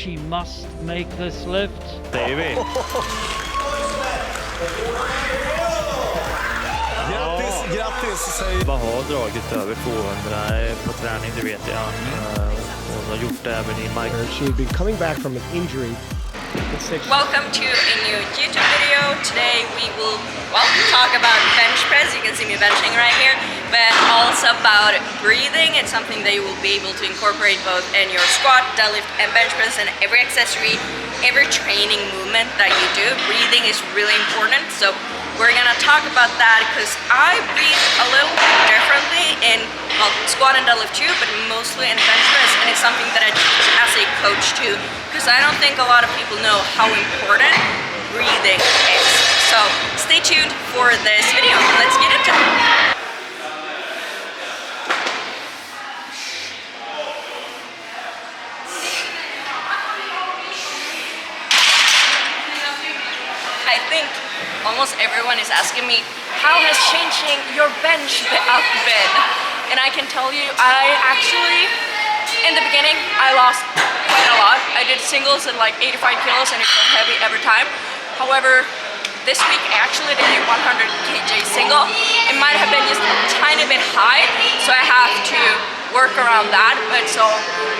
She must make this lift. David. Grattis säger Vad har dragit över 200 på träning, det vet jag. Hon har gjort det även i Mike. She'd been coming back from an injury. Welcome to a new YouTube video. Today we will, talk about bench press. You can see me benching right here, but also about breathing. It's something that you will be able to incorporate both in your squat, deadlift, and bench press, and every accessory, every training movement that you do. Breathing is really important. So we're gonna talk about that because I breathe a little bit differently in squat and deadlift too, but mostly in bench press, and it's something that I teach as a coach too, because I don't think a lot of people know how important breathing is. So stay tuned for this video. Let's get into it. I think almost everyone is asking me, how has changing your bench up been? And I can tell you, I actually, in the beginning, I lost quite a lot. I did singles at like 85 kilos and it felt heavy every time. However, this week I actually did a 100 kg single. It might have been just a tiny bit high, so I have to work around that. But so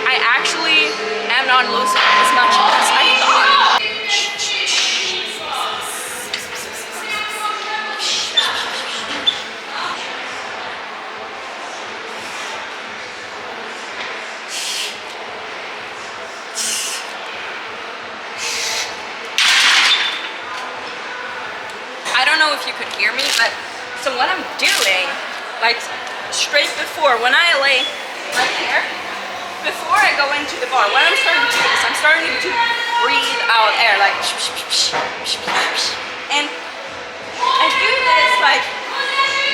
I actually am not losing as much as I thought. I don't know if you could hear me, but so what I'm doing, like straight before, when I lay right here, before I go into the bar, what I'm starting to do is I'm starting to breathe out air, like, and I do this like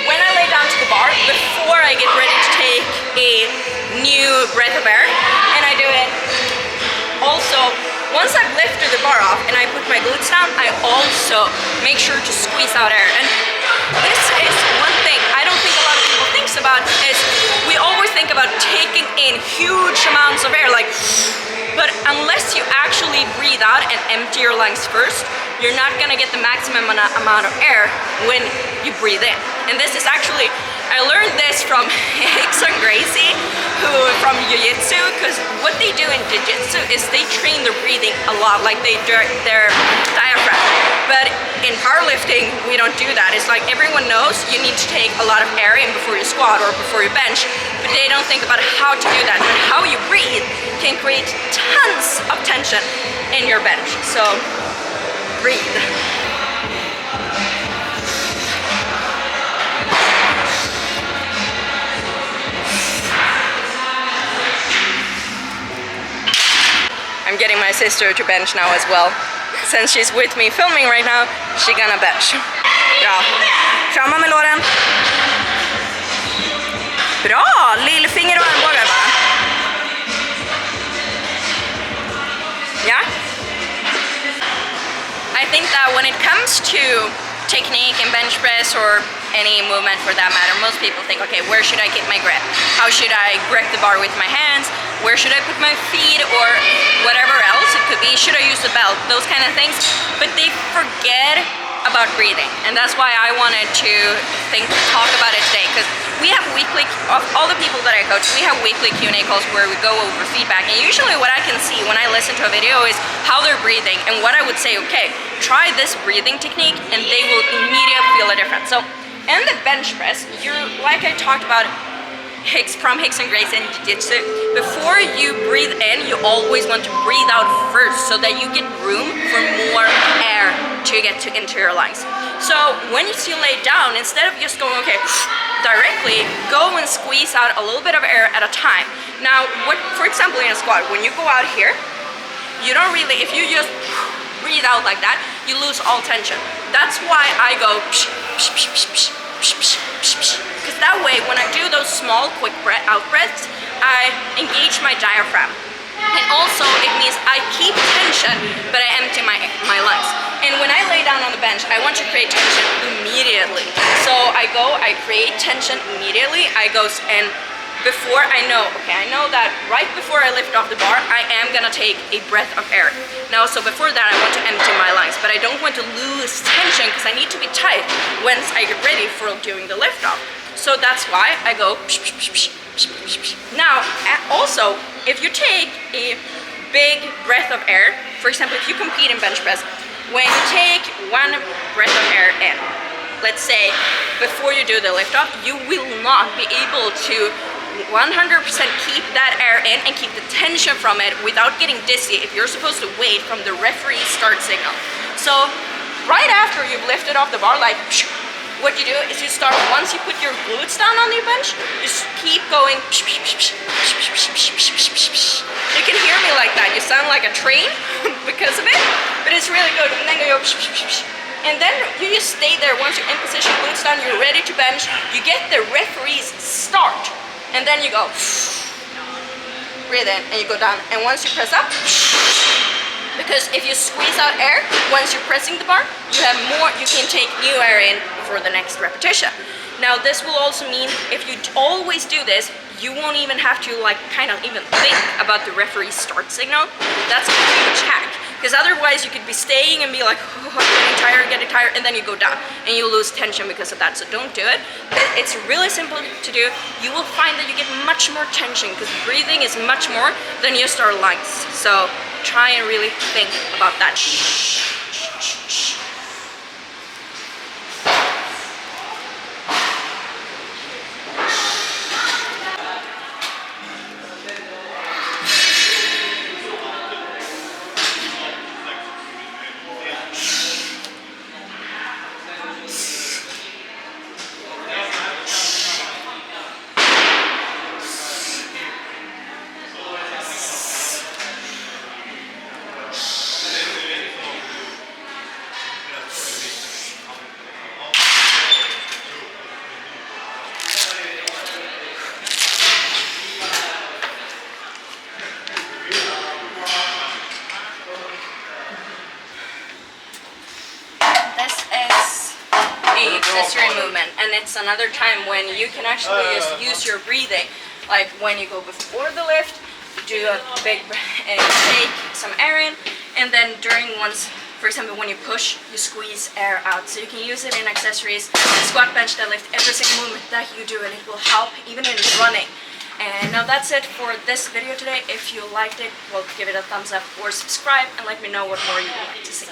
when I lay down to the bar, before I get ready to take a new breath of air, and I do it also. Once I've lifted the bar off and I put my glutes down, I also make sure to squeeze out air. And this is one thing I don't think a lot of people think about, is we always think about taking in huge amounts of air, like, but unless you actually breathe out and empty your lungs first, you're not gonna get the maximum amount of air when you breathe in. And this is actually, I learned this from Hicks and Gracie, from Jiu-Jitsu, because what they do in Jiu-Jitsu is they train their breathing a lot, like their diaphragm. But in powerlifting, we don't do that. It's like everyone knows you need to take a lot of air in before you squat or before you bench, but they don't think about how to do that. And how you breathe can create tons of tension in your bench. So breathe. I'm getting my sister to bench now as well. Since she's with me filming right now, she's gonna bench. Bra. Krama med låren. Bra! Lillfinger och armbågar va? Ja? I think that when it comes to technique in bench press or any movement for that matter, most people think, okay, where should I get my grip? How should I grip the bar with my hands? Where should I put my feet or whatever else it could be? Should I use the belt? Those kind of things. But they forget about breathing. And that's why I wanted to talk about it today, because we have weekly, of all the people that I coach, we have weekly Q&A calls where we go over feedback. And usually what I can see when I listen to a video is how they're breathing, and what I would say, okay, try this breathing technique and they will immediately feel a difference. So in the bench press, you're, like I talked about, from Hicks and Gracie and Jiu-Jitsu, before you breathe in, you always want to breathe out first so that you get room for more air to get into your lungs. So when you lay down, instead of just going, okay, directly, go and squeeze out a little bit of air at a time. Now, for example, in a squat, when you go out here, you don't really, if you just breathe out like that, you lose all tension. That's why I go because that way when I do those small quick out breaths, I engage my diaphragm, and also it means I keep tension but I empty my lungs. And when I lay down on the bench, I want to create tension immediately. So I create tension immediately. I go and before I know that right before I lift off the bar, I am gonna take a breath of air. Now, so before that, I want to empty my lungs, but I don't want to lose tension because I need to be tight once I get ready for doing the lift off. So that's why I go. Now, also, if you take a big breath of air, for example, if you compete in bench press, when you take one breath of air in, let's say before you do the lift off, you will not be able to 100% keep that air in and keep the tension from it without getting dizzy if you're supposed to wait from the referee's start signal. So right after you've lifted off the bar, like what you do is you start, once you put your glutes down on your bench, you keep going. You can hear me like that. You sound like a train because of it, but it's really good. And then you go, and then you just stay there. Once you're in position, glutes down, you're ready to bench. You get the referee's start, and then you go, breathe in, and you go down. And once you press up, because if you squeeze out air, once you're pressing the bar, you have more, you can take new air in for the next repetition. Now, this will also mean if you always do this, you won't even have to like kind of even think about the referee's start signal. That's a huge hack. Because otherwise you could be staying and be like, oh, I'm getting tired, and then you go down and you lose tension because of that. So don't do it. It's really simple to do. You will find that you get much more tension because breathing is much more than just our lungs. So try and really think about that. Accessory movement, and it's another time when you can actually just use your breathing, like when you go before the lift, do a big and take some air in, and then during once, for example, when you push, you squeeze air out. So you can use it in accessories, squat, bench, deadlift, every single movement that you do, and it will help even in running. And now that's it for this video today. If you liked it, well, give it a thumbs up or subscribe and let me know what more you would like to see.